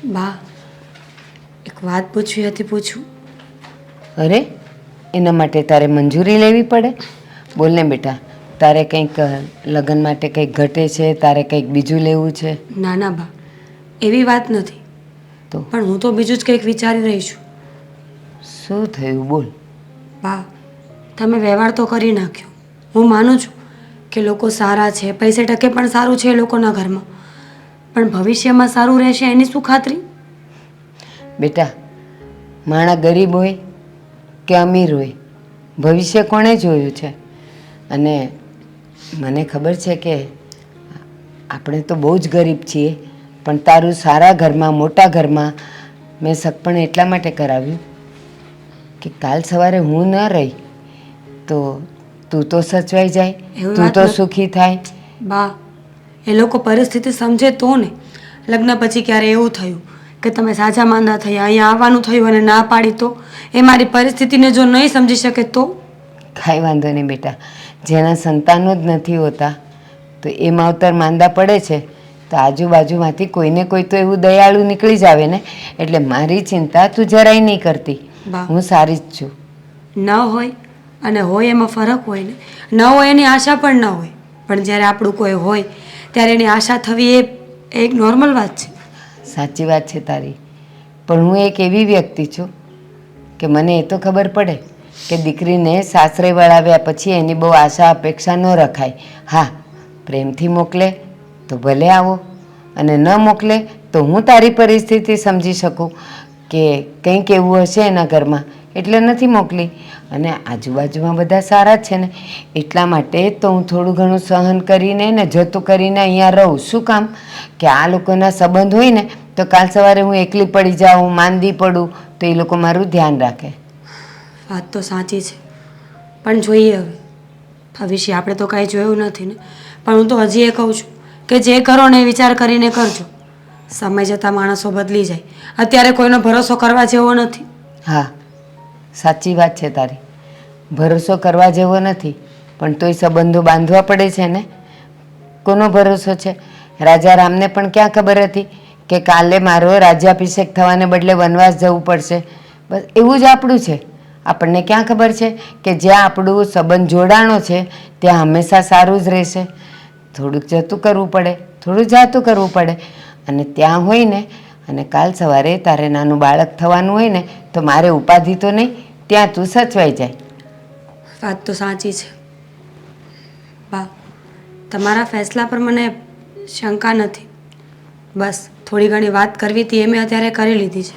બા, એક વાત પૂછવી હતી, પૂછું? અરે, એના માટે તારે મંજૂરી લેવી પડે? બોલ ને બેટા, તારે કંઈક લગ્ન માટે કંઈક ઘટે છે? તારે કંઈક બીજું લેવું છે? ના ના બા, એવી વાત નથી. તો પણ હું તો બીજું જ કંઈક વિચારી રહી છું. શું થયું? બોલ. બા, તમે વ્યવહાર તો કરી નાખ્યો. હું માનું છું કે લોકો સારા છે, પૈસે ટકે પણ સારું છે એ લોકોના ઘરમાં, પણ ભવિષ્યમાં સારું રહેશે એની શું ખાતરી? બેટા, માણા ગરીબ હોય કે અમીર હોય, ભવિષ્ય કોણે જોયું છે? અને મને ખબર છે કે આપણે તો બહુ જ ગરીબ છીએ, પણ તારું સારા ઘરમાં, મોટા ઘરમાં મેં સગપણ એટલા માટે કરાવ્યું કે કાલ સવારે હું ન રહી તો તું તો સચવાઈ જાય, એવી તું વાત તો નથી સુખી થાય. બા. એ લોકો પરિસ્થિતિ સમજે તો ને. લગ્ન પછી ક્યારે એવું થયું કે તમે સાજા માંદા થયા, અહીંયા આવવાનું થયું અને ના પાડી તો? એ મારી પરિસ્થિતિને જો નહીં સમજી શકે તો? કાંઈ વાંધો નહીં બેટા, જેના સંતાનો જ નથી હોતા તો એ માવતર માંદા પડે છે તો આજુબાજુમાંથી કોઈને કોઈ તો એવું દયાળુ નીકળી જ આવે ને. એટલે મારી ચિંતા તું જરાય નહીં કરતી, બા, હું સારી જ છું. ન હોય અને હોય એમાં ફરક હોય ને. ન હોય એની આશા પણ ન હોય, પણ જ્યારે આપણું કોઈ હોય ત્યારે એની આશા થવી એ એક નોર્મલ વાત છે. સાચી વાત છે તારી, પણ હું એક એવી વ્યક્તિ છું કે મને એ તો ખબર પડે કે દીકરીને સાસરે વળાવ્યા પછી એની બહુ આશા અપેક્ષા ન રખાય. હા, પ્રેમથી મોકલે તો ભલે આવો, અને ન મોકલે તો હું તારી પરિસ્થિતિ સમજી શકું કે કંઈક એવું હશે એના ઘરમાં એટલે નથી મોકલી. અને આજુબાજુમાં બધા સારા જ છે ને, એટલા માટે તો હું થોડું ઘણું સહન કરીને ને જતું કરીને અહીંયા રહું. શું કામ? કે આ લોકોના સંબંધ હોય ને તો કાલ સવારે હું એકલી પડી જાઉં, માંદી પડું તો એ લોકો મારું ધ્યાન રાખે. વાત તો સાચી છે, પણ જોઈએ હવે. ભવિષ્ય આપણે તો કાંઈ જોયું નથી ને. પણ હું તો હજી એ કહું છું કે જે કરો ને એ વિચાર કરીને કરજો. સમય જતાં માણસો બદલી જાય. અત્યારે કોઈનો ભરોસો કરવા જેવો નથી. હા, સાચી વાત છે તારી. ભરોસો કરવા જેવો નથી, પણ તોય સંબંધો બાંધવા પડે છે ને. કોનો ભરોસો છે? રાજા રામને પણ ક્યાં ખબર હતી કે કાલે મારો રાજ્યાભિષેક થવાને બદલે વનવાસ જવું પડશે? બસ એવું જ આપણું છે. આપણને ક્યાં ખબર છે કે જ્યાં આપણું સંબંધ જોડાણો છે ત્યાં હંમેશા સારું જ રહેશે? થોડુંક જતું કરવું પડે, થોડું જાતું કરવું પડે. અને ત્યાં હોય ને અને કાલ સવારે તારે નાનું બાળક થવાનું હોય ને તો મારે ઉપાધિ તો નહીં, ત્યાં તું સચવાઈ જાય. વાત તો સાચી છે બા. તમારા ફેસલા પર મને શંકા નથી. બસ થોડી ઘણી વાત કરવી હતી એ મેં અત્યારે કરી લીધી છે.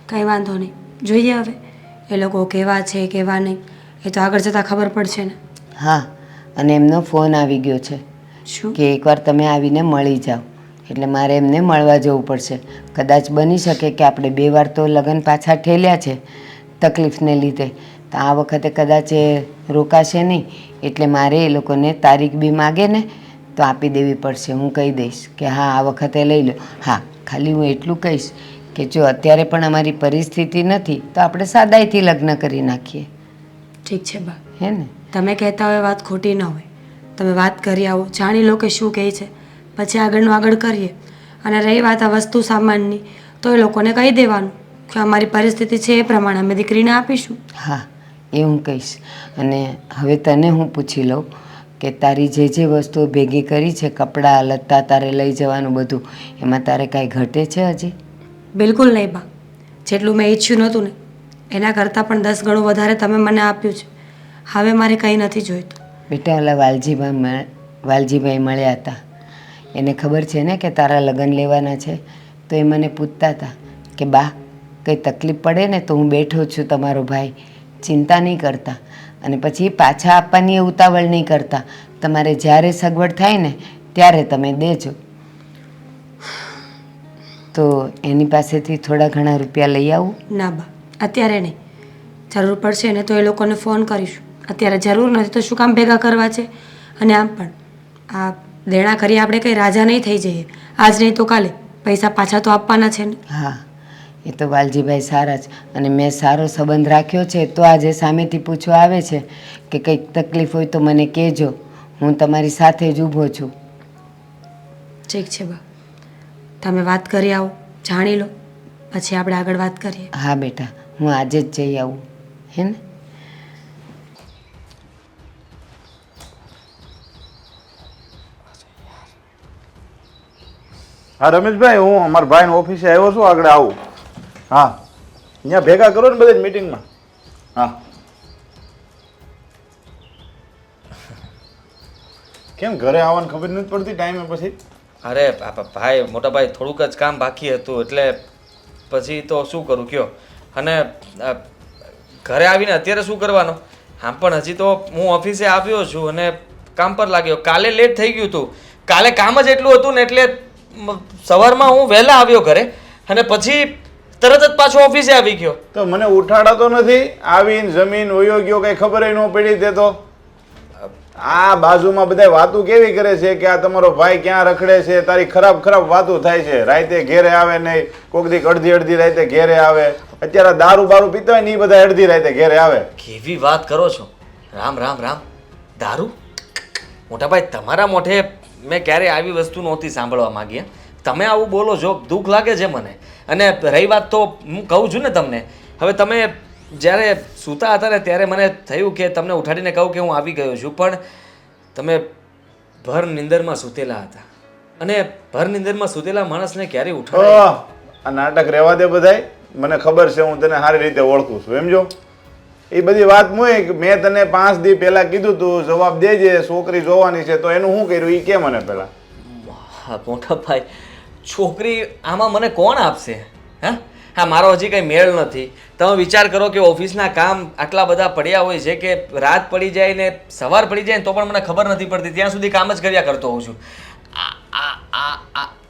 કંઈ વાંધો નહીં, જોઈએ હવે એ લોકો કેવા છે કેવા નહીં એ તો આગળ જતાં ખબર પડશે ને. હા, અને એમનો ફોન આવી ગયો છે શું? કે એકવાર તમે આવીને મળી જાઓ. એટલે મારે એમને મળવા જવું પડશે. કદાચ બની શકે કે આપણે 2 વાર તો લગ્ન પાછા ઠેલ્યા છે તકલીફને લીધે, તો આ વખતે કદાચ એ રોકાશે નહીં. એટલે મારે એ લોકોને તારીખ બી માગે ને તો આપી દેવી પડશે. હું કહી દઈશ કે હા આ વખતે લઈ લો. હા, ખાલી હું એટલું કહીશ કે જો અત્યારે પણ અમારી પરિસ્થિતિ નથી તો આપણે સાદાઈથી લગ્ન કરી નાખીએ. ઠીક છે બા, હે ને? તમે કહેતા હોય વાત ખોટી ન હોય. તમે વાત કરી આવો, જાણી લો કે શું કહે છે, પછી આગળનું આગળ કરીએ. અને રહી વાત આ વસ્તુ સામાનની, તો એ લોકોને કહી દેવાનું કે અમારી પરિસ્થિતિ છે એ પ્રમાણે અમે દીકરીને આપીશું. હા, એ હું કહીશ. અને હવે તને હું પૂછી લઉં કે તારી જે જે વસ્તુઓ ભેગી કરી છે, કપડાં લત્તા તારે લઈ જવાનું બધું, એમાં તારે કાંઈ ઘટે છે હજી? બિલકુલ નહીં બા. જેટલું મેં ઈચ્છ્યું નહોતું ને એના કરતાં પણ 10 ગણું વધારે તમે મને આપ્યું છે. હવે મારે કંઈ નથી જોઈતું. બેટા, ઓલા વાલજીભાઈ મળ્યા હતા. એને ખબર છે ને કે તારા લગ્ન લેવાના છે, તો એ મને પૂછતા હતા કે બા કંઈ તકલીફ પડે ને તો હું બેઠો છું, તમારો ભાઈ, ચિંતા નહીં કરતા. અને પછી પાછા આપવાની એ ઉતાવળ નહીં કરતા. તમારે જ્યારે સગવડ થાય ને ત્યારે તમે દેજો. તો એની પાસેથી થોડા ઘણા રૂપિયા લઈ આવું? ના બા, અત્યારે નહીં. જરૂર પડશે ને તો એ લોકોને ફોન કરીશું. અત્યારે જરૂર નથી તો શું કામ ભેગા કરવા છે? અને આમ પણ આ દેણા કરી આપણે કંઈ રાજા નહીં થઈ જઈએ. આજ નહીં તો કાલે પૈસા પાછા તો આપવાના છે ને. હા, એ તો વાલજીભાઈ સારા જ. અને મેં સારો સંબંધ રાખ્યો છે તો આજે સામેથી પૂછવા આવે છે કે કંઈક તકલીફ હોય તો મને કહેજો, હું તમારી સાથે જ ઊભો છું. ઠીક છે બા, તમે વાત કરી આવો. જાણી લો, પછી આપણે આગળ વાત કરીએ. હા બેટા, હું આજે જ જઈ આવું, હે ને? હા રમેશભાઈ, હું અમારા ભાઈની ઓફિસે આવ્યો છું, આગળ આવું. હા, અહીંયા ભેગા કરો ને બધા મીટિંગમાં. હા. કેમ ઘરે આવવાની ખબર નથી પડતી ટાઈમે પછી? અરે ભાઈ, મોટા ભાઈ, થોડુંક જ કામ બાકી હતું એટલે પછી તો શું કરું કયો. અને ઘરે આવીને અત્યારે શું કરવાનું? આમ પણ હજી તો હું ઓફિસે આવ્યો છું અને કામ પર લાગ્યો. કાલે લેટ થઈ ગયું હતું. કાલે કામ જ એટલું હતું ને એટલે સવારમાં હું વહેલા આવ્યો ઘરે અને પછી તરત જ પાછો ઓફિસે આવી ગયો. તો મને ઉઠાડાતો નથી, આવીને જમીન વયો ગયો, કઈ ખબર ન પડી તે તો. આ બાજુમાં બધા વાતો કેવી કરે છે કે આ તમારો ભાઈ ક્યાં રખડે છે, તારી ખરાબ ખરાબ વાતો થાય છે. રાતે ઘેરે આવે નહીં, કોક દીક અડધી રાતે ઘેરે આવે. અત્યારે દારૂ બારૂ પીતા હોય ને એ બધા અડધી રાતે ઘેરે આવે. કેવી વાત કરો છો? રામ રામ રામ. દારૂ? મોટા ભાઈ, તમારા મોઢે મેં ક્યારે આવી વસ્તુ નહોતી સાંભળવા માંગી. તમે આવું બોલો છો, દુઃખ લાગે છે મને. અને રહી વાત તો હું કહું છું ને તમને, હવે તમે જ્યારે સૂતા હતા ને ત્યારે મને થયું કે તમને ઉઠાડીને કહું કે હું આવી ગયો છું, પણ તમે ભર નિંદરમાં સૂતેલા હતા અને ભર નિંદરમાં સૂતેલા માણસને ક્યારે ઉઠાડે? આ નાટક રહેવા દે બધાય. મને ખબર છે, હું તને સારી રીતે ઓળખું છું, સમજો. એ બધી વાત મેં તને 5 દી પહેલા કીધું તું જવાબ દેજે, છોકરી જોવાની છે, તો એનું શું કર્યું એ કે મને પહેલા. મોટા ભાઈ, છોકરી આમાં મને કોણ આપશે? હા, મારો હજી કંઈ મેળ નથી. તમે વિચાર કરો કે ઓફિસના કામ આટલા બધા પડ્યા હોય છે કે રાત પડી જાય ને સવાર પડી જાય ને તો પણ મને ખબર નથી પડતી. ત્યાં સુધી કામ જ કર્યા કરતો હોઉં છું.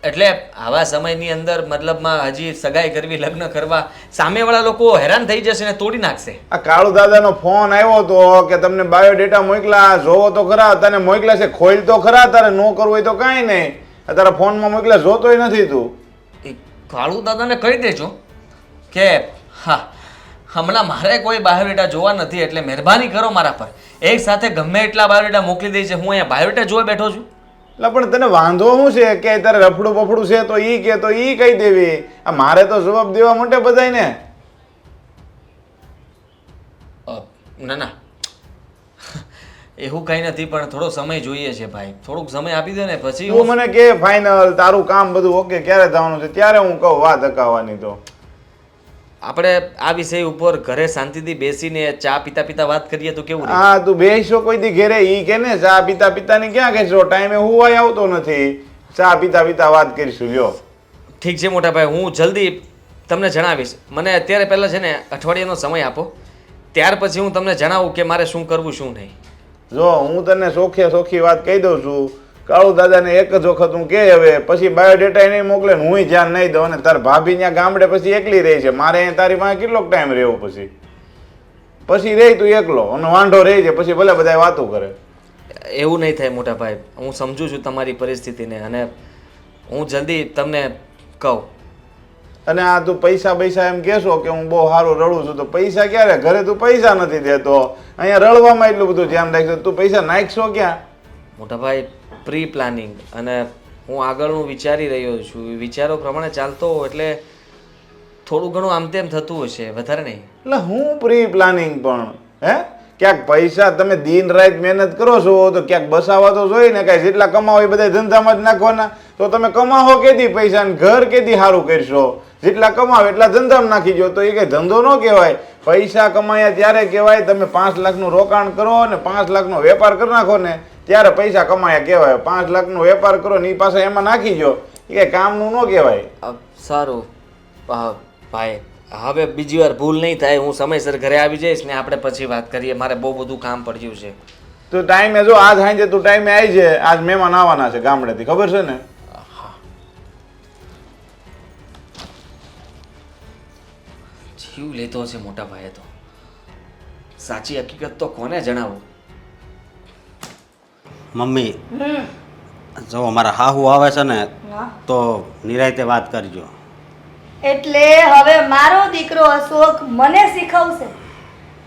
એટલે આવા સમયની અંદર મતલબમાં હજી સગાઈ કરવી, લગ્ન કરવા, સામેવાળા લોકો હેરાન થઈ જશે ને તોડી નાખશે. આ કાળુ દાદાનો ફોન આવ્યો તો કે તમને બાયોડેટા મોકલા, જોવો તો ખરા. તને મોકલા છે, ખોલ તો ખરા. તારે ન કરવું હોય તો કાંઈ નહીં. તારા ફોનમાં મોકલા, જોતોય નથી તું. એ કાળુ દાદાને કહી દેજો કે હા, હમણાં મારે કોઈ બાયોડેટા જોવા નથી, એટલે મહેરબાની કરો મારા પર. એક સાથે ગમે એટલા બાયોડેટા મોકલી દે છે. હું અહીંયા બાયોડેટા જોવા બેઠો છું. એટલે પણ તને વાંધો શું છે કે તારે રફડું બફડું છે તો ઈ કે તો ઈ કહી દેવી. આ મારે તો જવાબ દેવા માટે બધાયને. ના ના, એવું કંઈ નથી, પણ થોડો સમય જોઈએ છે ભાઈ. થોડોક સમય આપી દે ને પછી. તું મને કે ફાઇનલ તારું કામ બધું ઓકે, ક્યારે થવાનું છે ત્યારે હું કહું વાત અકાવવાની. તો આપણે આ વિષય ઉપર ઘરે શાંતિથી બેસીને ચા પીતા પીતા વાત કરીએ તો કેવું રહે? હા, તું બેસો કોઈ દી ઘેરે ઈ કે ને ચા પીતા પીતા ની ક્યાં કહેશો? ટાઈમે હું આવતો નથી. ચા પીતા પીતા વાત કરીશું. લ્યો, ઠીક છે મોટા ભાઈ, હું જલ્દી તમને જણાવીશ. મને અત્યારે પહેલાં છે ને અઠવાડિયાનો સમય આપો, ત્યાર પછી હું તમને જણાવું કે મારે શું કરવું શું નહીં. જો હું તને સોખે સોખી વાત કહી દઉં છું. કાળુ દાદાને એક જ વખત હું કે હવે પછી બાયોડેટા નહીં મોકલે ને હું ધ્યાન નહીં દઉં. અને તાર ભાભી ત્યાં ગામડે પછી એકલી રહી છે. મારે અહીંયા તારી પાસે કેટલોક ટાઈમ રહેવો? પછી રહી તું એકલો અને વાંઢો રહી છે. પછી ભલે બધા વાતો કરે. એવું નહીં થાય મોટા ભાઈ, હું સમજુ છું તમારી પરિસ્થિતિને અને હું જલ્દી તમને કહું. અને આ તું પૈસા એમ કહેશો કે હું બહુ સારું રડું છું, તો પૈસા ક્યારે? ઘરે તું પૈસા નથી દેતો, અહીંયા રડવામાં એટલું બધું ધ્યાન રાખશો, તું પૈસા નાખશો ક્યાં? મોટા ભાઈ, પ્રી પ્લાનિંગ અને હું આગળનું વિચારી રહ્યો છું. વિચારો પ્રમાણે ચાલતો હોઉં એટલે થોડું ઘણું આમ તેમ થતું હશે, વધારે નહીં. એટલે હું પ્રી પ્લાનિંગ પણ ક્યાંક પૈસા તમે દિન રાત મહેનત કરો છો તો ક્યાંક બસાવા તો જોઈએ ને. કાંઈ જેટલા કમાવો એ બધા ધંધામાં જ નાખવાના. તો તમે કમાવો કેદી પૈસા ને ઘર કેદી સારું કરશો? જેટલા કમાવો એટલા ધંધામાં નાખી જો. તો એ કઈ ધંધો ન કહેવાય. પૈસા કમાયા ત્યારે કહેવાય તમે 5 લાખનું રોકાણ કરો ને 5 લાખનો વેપાર કરી નાખો ને ત્યારે પૈસા કમાયા કહેવાય. 5 લાખનો વેપાર કરો ને એ પાછા એમાં નાખી જો, એ કઈ કામનું ન કહેવાય. સારું ભાઈ, હવે બીજી વાર ભૂલ નહીં થાય. હું સમયસર ઘરે આવી જઈશ ને આપણે પછી વાત કરીએ. મારે બહુ બધું કામ પડ્યું છે. તો ટાઈમે જો આજ સાંજે તું ટાઈમે આવી છે. આજ મહેમાન આવવાના છે ગામડેથી, ખબર છે ને? જીવ લેતો છે મોટા ભાઈએ તો. સાચી હકીકત તો કોને જણાવું? મમ્મી, જો અમારા હાહુ આવે છે ને તો નિરાયતે વાત કરજો. એટલે હવે મારો દીકરો અશોક મને શીખવશે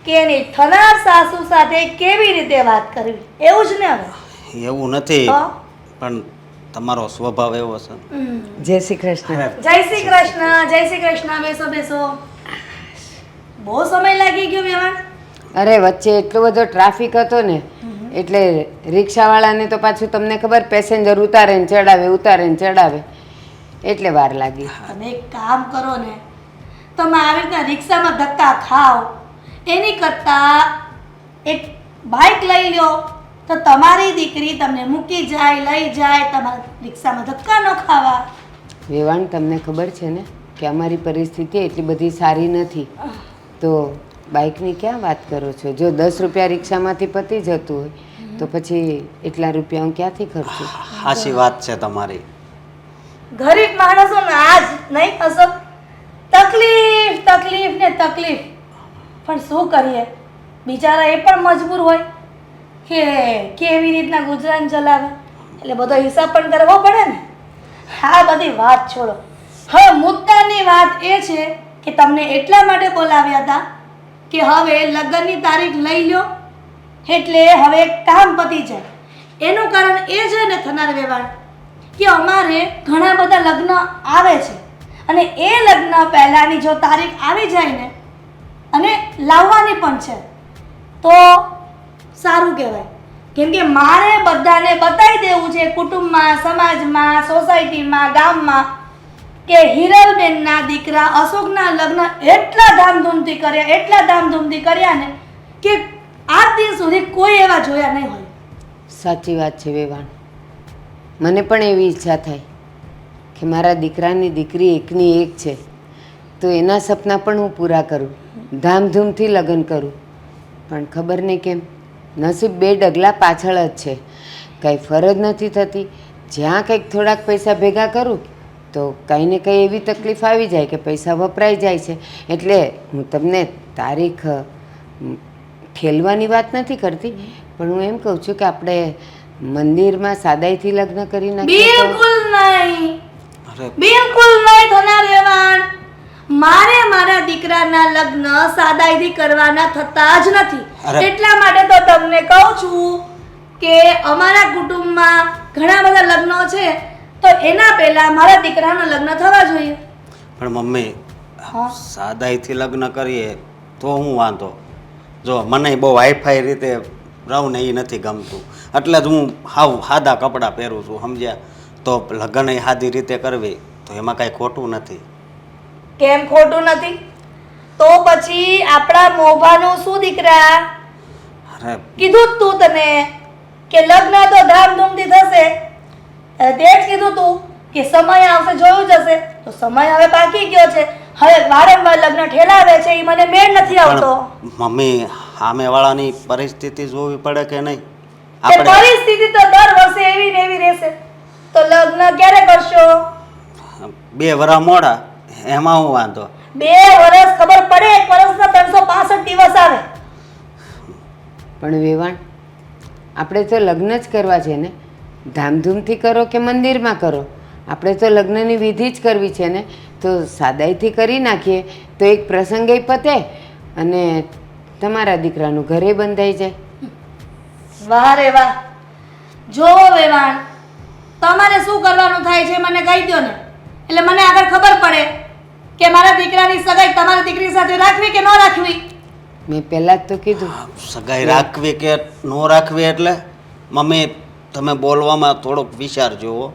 કે એની થનાર સાસુ સાથે કેવી રીતે વાત કરવી, એવું જ ને? હવે એવું નથી, પણ તમારો સ્વભાવ એવો છે. જય શ્રી કૃષ્ણ. જય શ્રી કૃષ્ણ, જય શ્રી કૃષ્ણ. બેસો બેસો. બહુ સમય લાગી ગયો વેવાણ. અરે વચ્ચે એટલો બધો ટ્રાફિક હતો ને એટલે રિક્ષાવાળાને તો પાછું તમને ખબર પેસેન્જર ઉતારે ને ચડાવે એટલે વાર લાગી. તમે એક કામ કરો ને, તમે આવી રીતના રિક્ષામાં ધક્કા ખાઓ એની કરતાં એક બાઇક લઈ લો તો તમારી દીકરી તમને મૂકી જાય, લઈ જાય, તમારા રિક્ષામાં ધક્કા ન ખાવા. વેવાણ તમને ખબર છે ને કે અમારી પરિસ્થિતિ એટલી બધી સારી નથી, તો બાઇકની ક્યાં વાત કરો છો? જો 10 રૂપિયા રિક્ષામાંથી પતી જતું હોય તો પછી એટલા રૂપિયા હું ક્યાંથી ખર્ચું? સાચી વાત છે તમારી. ગરીબ માણસોને આજ નહીં અસર તકલીફ તકલીફ ને તકલીફ. પણ શું કરીએ, બિચારા એ પણ મજબૂર હોય કે કેવી રીતના ગુજરાન ચલાવે, એટલે બધો હિસાબ પણ કરવો પડે ને. આ બધી વાત છોડો, હવે મુદ્દાની વાત એ છે કે તમને એટલા માટે બોલાવ્યા હતા કે હવે લગ્નની તારીખ લઈ લો એટલે હવે કામ પતી જાય. એનું કારણ એ છે ને થનાર વેવાણ કે અમારે ઘણા બધા લગ્ન આવે છે અને એ લગ્ન પહેલાંની જો તારીખ આવી જાય ને અને લાવવાની પણ છે તો સારું કહેવાય. કેમ કે મારે બધાને બતાવી દેવું છે કુટુંબમાં, સમાજમાં, સોસાયટીમાં, ગામમાં કે હિરલબેનના દીકરા અશોકના લગ્ન એટલા ધામધૂમથી કર્યા ને કે આજ દિન સુધી કોઈ એવા જોયા નહીં હોય. સાચી વાત છે વેવાણ. મને પણ એવી ઈચ્છા થાય કે મારા દીકરાની દીકરી એકની એક છે તો એના સપના પણ હું પૂરા કરું, ધામધૂમથી લગ્ન કરું. પણ ખબર નહીં કેમ નસીબ 2 ડગલા પાછળ જ છે. કાંઈ ફરજ નથી થતી. જ્યાં કંઈક થોડાક પૈસા ભેગા કરું તો કંઈ ને કંઈ એવી તકલીફ આવી જાય કે પૈસા વપરાઈ જાય છે. એટલે હું તમને તારીખ ઠેલવાની વાત નથી કરતી, પણ હું એમ કહું છું કે આપણે મંદિરમાં સાદાઈથી લગ્ન કરી નાખીએ તો. બિલકુલ નહીં, અરે બિલકુલ નહીં થનાર વેવાણ. મારે મારા દીકરાના લગ્ન સાદાઈથી કરવાના થતા જ નથી. અરે. એટલા માટે તો તમને કહું છું કે અમારા કુટુંબમાં ઘણા બધા લગ્નો છે તો એના પહેલા મારા દીકરાના લગ્ન થવા જોઈએ. પણ મમ્મી, હા. સાદાઈથી લગ્ન કરીએ તો હું વાંધો? જો મને બહુ હાઈફાઈ રીતે રહું ને એ નથી ગમતું, એટલે જ હું સાદા કપડાં પહેરું છું, સમજ્યા? તો લગ્ન એ સાદી રીતે કરવી તો એમાં કાંઈ ખોટું નથી. કેમ ખોટું નથી? તો પછી આપણા મોભાનું શું દીકરા? અરે કીધું જ તું તને કે લગ્ન તો ધામધૂમથી થશે. તે જ કીધું તું કે સમય આવશે જોયું જશે. તો સમય હવે બાકી ગયો છે. હવે વારંવાર લગ્ન ઠેલાવે છે એ મને મેળ નથી આવતો. પણ મમ્મી, સામેવાળાની પરિસ્થિતિ જોવી પડે કે નહીં? તે પરિસ્થિતિ તો દર વર્ષે એવી ને એવી રહેશે તો લગ્ન ક્યારે કરશો? 2 વર્ષ મોડા એમાં હું વાંધો? 2 વર્ષ ખબર પડે, 1 વર્ષના 365 દિવસ આવે. પણ વેવાણ, આપણે તો લગ્ન જ કરવા છે ને. ધામધૂમથી કરો કે મંદિરમાં કરો, આપણે તો લગ્નની વિધિ જ કરવી છે ને. તો સાદાઈથી કરી નાખીએ તો એક પ્રસંગે પતે અને તમારા દીકરાનું ઘરે બંધાઈ જાય. વાહ રે વાહ. જો વેવાણ, તમારે શું કરવાનું થાય છે મને કહી દો ને, એટલે મને આગળ ખબર પડે કે મારા દીકરાની સગાઈ તમારી દીકરી સાથે રાખવી કે ન રાખવી. મેં પહેલાં જ તો કીધું. સગાઈ રાખવી કે ન રાખવી એટલે મમ્મી તમે બોલવામાં થોડોક વિચારજો હો.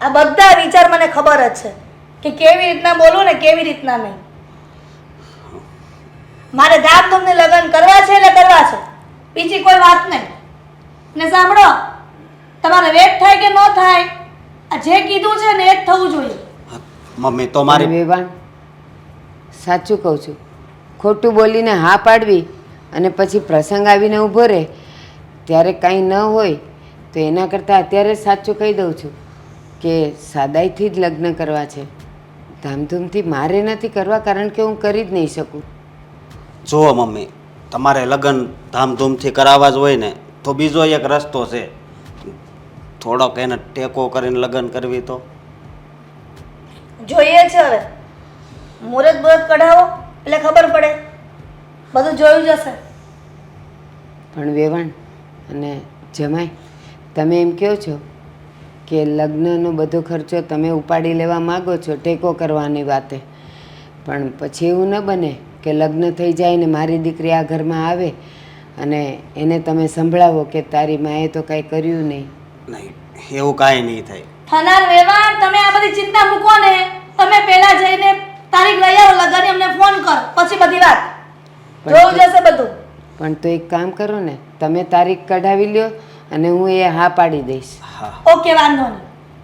આ બધા વિચાર મને ખબર જ છે કે કેવી રીતના બોલું ને કેવી રીતના નહીં. મારે ધામધૂમને લગ્ન કરવા છે એટલે કરવા છે, બીજી કોઈ વાત નહીં. ને સાંભળો, તમારે વેટ થાય કે ન થાય, આ જે કીધું છે ને એ જ થવું જોઈએ. મમ્મી તો મારી વેવાણ, સાચું કહું છું. ખોટું બોલીને હા પાડવી અને પછી પ્રસંગ આવીને ઊભો રહે ત્યારે કાંઈ ન હોય તો એના કરતાં અત્યારે જ સાચું કહી દઉં છું કે સાદાઈથી જ લગ્ન કરવા છે. ધામધૂમથી મારે નથી કરવા, કારણ કે હું કરી જ નહીં શકું. જુઓ મમ્મી, તમારે લગ્ન ધામધૂમથી કરાવવા જ હોય ને તો બીજો એક રસ્તો છે. થોડોક એને ટેકો કરીને લગ્ન કરવી તો જોઈએ છે. હવે મુહૂર્ત બુહૂર્ત કઢાવો એટલે ખબર પડે, બધું જોયું જશે. પણ વેવાણ અને જમાઈ, તમે એમ કહો છો કે લગ્નનો બધો ખર્ચો તમે ઉપાડી લેવા માગો છો ટેકો કરવાની વાતે, પણ પછી એવું ન બને કે લગ્ન થઈ જાય ને મારી દીકરી આ ઘરમાં આવે અને એને તમે સંભળાવો કે તારી માએ તો કાંઈ કર્યું નહીં. નહીં, એવું કાંઈ નહીં થાય. થનાર વ્યવહાર તમે આ બધી ચિંતા મૂકો ને. તમે પહેલા જઈને તારીખ લઈ આવો લગનની, અમને ફોન કર, પછી બધી વાત જોઈ જશે બધું. પણ તો એક કામ કરો ને, તમે તારીખ કઢાવી લ્યો અને હું એ હા પાડી દઈશ. હા, ઓકે, વાંધો નહીં,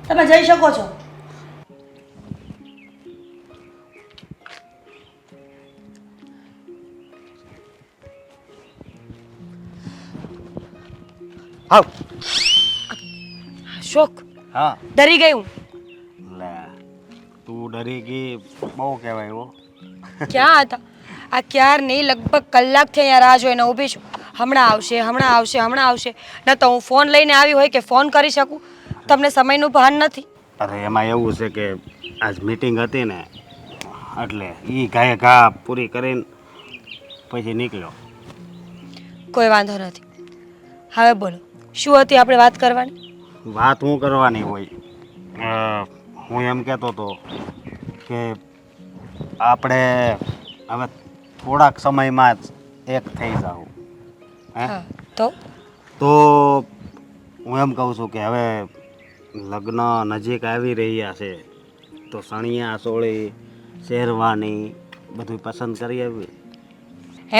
તમે જઈ શકો છો. આવ. શોક હા, ડરી ગઈ હું. લે તું ડરી ગઈ બહુ કહેવાય હો. ક્યાં હતા આ? ક્યારની લગભગ કલાકથી અહીંયા રાહ જોઈને ઊભી છું. હમણાં આવશે, હમણાં આવશે, હમણાં આવશે. ન તો હું ફોન લઈને આવી હોય કે ફોન કરી શકું. તમને સમયનું ભાન નથી. અરે એમાં એવું છે કે આજ મીટિંગ હતી ને એટલે એ ઘાએ ઘા પૂરી કરીને પછી નીકળ્યો. કોઈ વાંધો નથી. હવે બોલો, શું હતી આપણે વાત કરવાની? વાત હું કરવાની હોય, હું એમ કહેતો હતો કે આપણે હવે થોડાક સમયમાં જ એક થઈ જાઉં. હે હા તો તો હું એમ કહું છું કે હવે લગ્ન નજીક આવી રહ્યા છે તો સણિયા સોળી શેરવાની બધું પસંદ કરી આવી.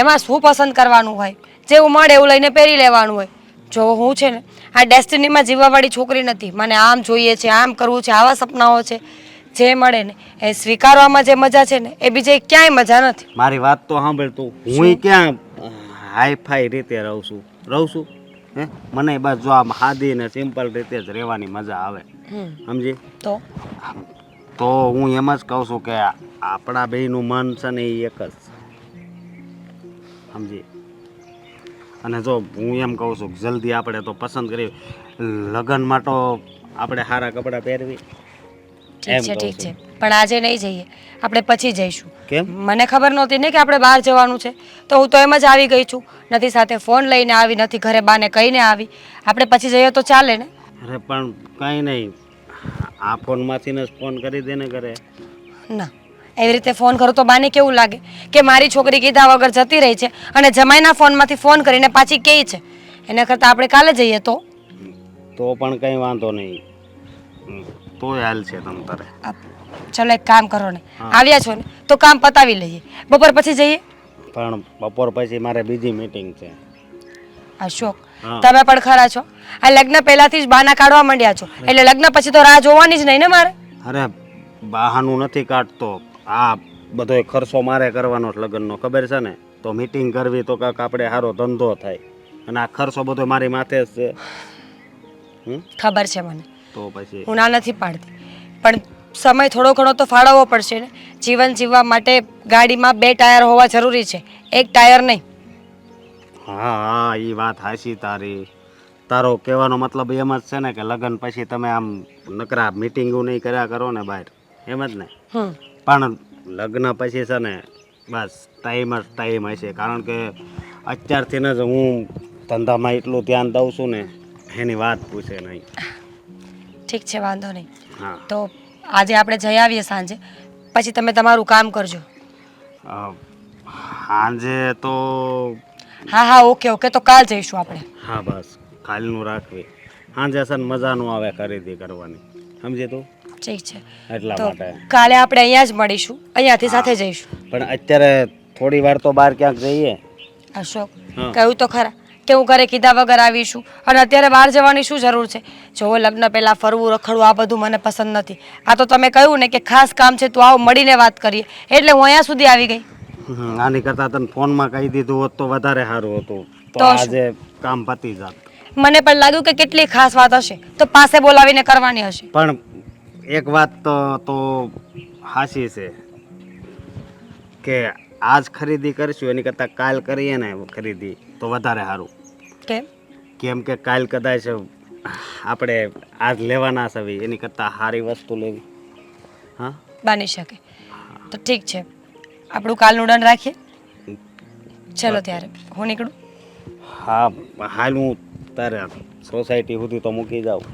એમાં શું પસંદ કરવાનું હોય? જેવું મળે એવું લઈને પહેરી લેવાનું હોય. જો હું છે ને આ ડેસ્ટિનીમાં જીવવાવાળી છોકરી નથી. મને આમ જોઈએ છે, આમ કરવું છે, આવા સપનાઓ છે. જે મળે ને એ સ્વીકારવામાં જે મજા છે ને એ બીજે ક્યાંય મજા નથી. મારી વાત તો સાંભળ તું. હું ક્યાં હાઈફાઈ રીતે રહું છું હે? મને બસ જો આમ સાદી ને સિમ્પલ રીતે જ રહેવાની મજા આવે, સમજી? તો હું એમ જ કહું છું કે આપણા બેયનું મન છે ને એ એક જ, સમજી? અને જો હું એમ કહું છું કે જલ્દી આપણે તો પસંદ કરી લગ્ન માટે આપણે સારા કપડાં પહેરવી. ઠીક છે, ઠીક છે, પણ આજે નહીં જઈએ, આપણે પછી જઈશું. કેમ? મને ખબર નહોતી ને કે આપણે બહાર જવાનું છે, તો હું તો એમ જ આવી ગઈ છું. નથી સાથે ફોન લઈને આવી, નથી ઘરે બાને કહીને આવી. આપણે પછી જઈએ તો ચાલે ને? અરે પણ કંઈ નહીં, આ ફોનમાંથી જ ફોન કરી દે ને ઘરે. ના, એવી રીતે ફોન કરું તો બાને કેવું લાગે કે મારી છોકરી કીધા વગર જતી રહી છે અને જમાઈના ફોનમાંથી ફોન કરીને પાછી કહે છે. એના કરતાં આપણે કાલે જઈએ તો પણ કંઈ વાંધો નહીં, તોય હાલ છે તમ તારે. ચલો એક કામ કરો ને, આવ્યા છો ને તો કામ પતાવી લઈએ, બપોર પછી જઈએ. પણ બપોર પછી મારે બીજી મીટિંગ છે. અશોક, તમે પણ ખરા છો. આ લગ્ન પહેલાથી જ બહાના કાઢવા માંડ્યા છો, એટલે લગ્ન પછી તો રાહ જોવાની જ નહીં ને મારે. અરે બહાનું નથી કાઢતો, આ બધો ખર્ચો મારે કરવાનો છે લગ્નનો, ખબર છે ને? તો મીટિંગ કરવી તો કાંઈક આપણે સારો ધંધો થાય, અને આ ખર્ચો બધો મારી માથે જ છે. ખબર છે મને, તો પછી હું ના નથી પાડતી, પણ સમય થોડો ઘણો તો ફાળવવો પડશે ને. જીવન જીવવા માટે ગાડીમાં 2 ટાયર હોવા જરૂરી છે, એક ટાયર નહીં. હા, એ વાત હાચી તારી. તારો કહેવાનો મતલબ એમ જ છે ને કે લગ્ન પછી તમે આમ નકરા મીટિંગો નહીં કર્યા કરો ને બહાર, એમ જ ને? પણ લગ્ન પછી છે ને બસ ટાઈમ જ ટાઈમ હશે, કારણ કે અત્યારથી જ હું ધંધામાં એટલું ધ્યાન દઉં છું ને એની વાત પૂછે નહીં. ઠીક છે, વાંધો નહીં. હા, તો આજે આપણે જઈ આવીએ સાંજે, પછી તમે તમારું કામ કરજો. સાંજે તો હા, ઓકે ઓકે, તો કાલ જઈશું આપણે. હા, બસ કાલનું રાખવી. સાંજે છે ને મજા ન આવે ખરીદી કરવાની, સમજી તું? ઠીક છે, એટલા તો માટે કાલે આપણે અહીંયા જ મળીશું, અહીંયાથી સાથે જઈશું. પણ અત્યારે થોડી વાર તો બહાર ક્યાંક જઈએ. અશોક, કહ્યું તો ખરા કે હું ઘરે કીધા વગર આવીશું, અને અત્યારે બહાર જવાની શું જરૂર છે? જો લગ્ન પહેલાં ફરવું રખડવું આ બધું મને પસંદ નથી. આ તો તમે કહ્યું ને કે ખાસ કામ છે, તું આવો મળીને વાત કરીએ, એટલે હું અહીંયા સુધી આવી ગઈ. આની કરતાં તને ફોનમાં કહી દીધું હોત તો વધારે સારું હતું, તો આજે કામ પતી જાત. મને પણ લાગ્યું કે કેટલી ખાસ વાત હશે તો પાસે બોલાવીને કરવાની હશે. પણ એક વાત તો હાચી છે કે આજ ખરીદી કરીશું એની કરતાં કાલ કરીએ ને ખરીદી તો વધારે સારું. કેમ કે કાલ કદાચ આપણે આજ લેવાના છે એની કરતાં સારી વસ્તુ લેવી. હા, બની શકે. તો ઠીક છે, આપણું કાલનું ડન રાખીએ. ચલો ત્યારે હું નીકળું. હા, હાલ હું તારે સોસાયટી સુધી તો મૂકી જાઉં.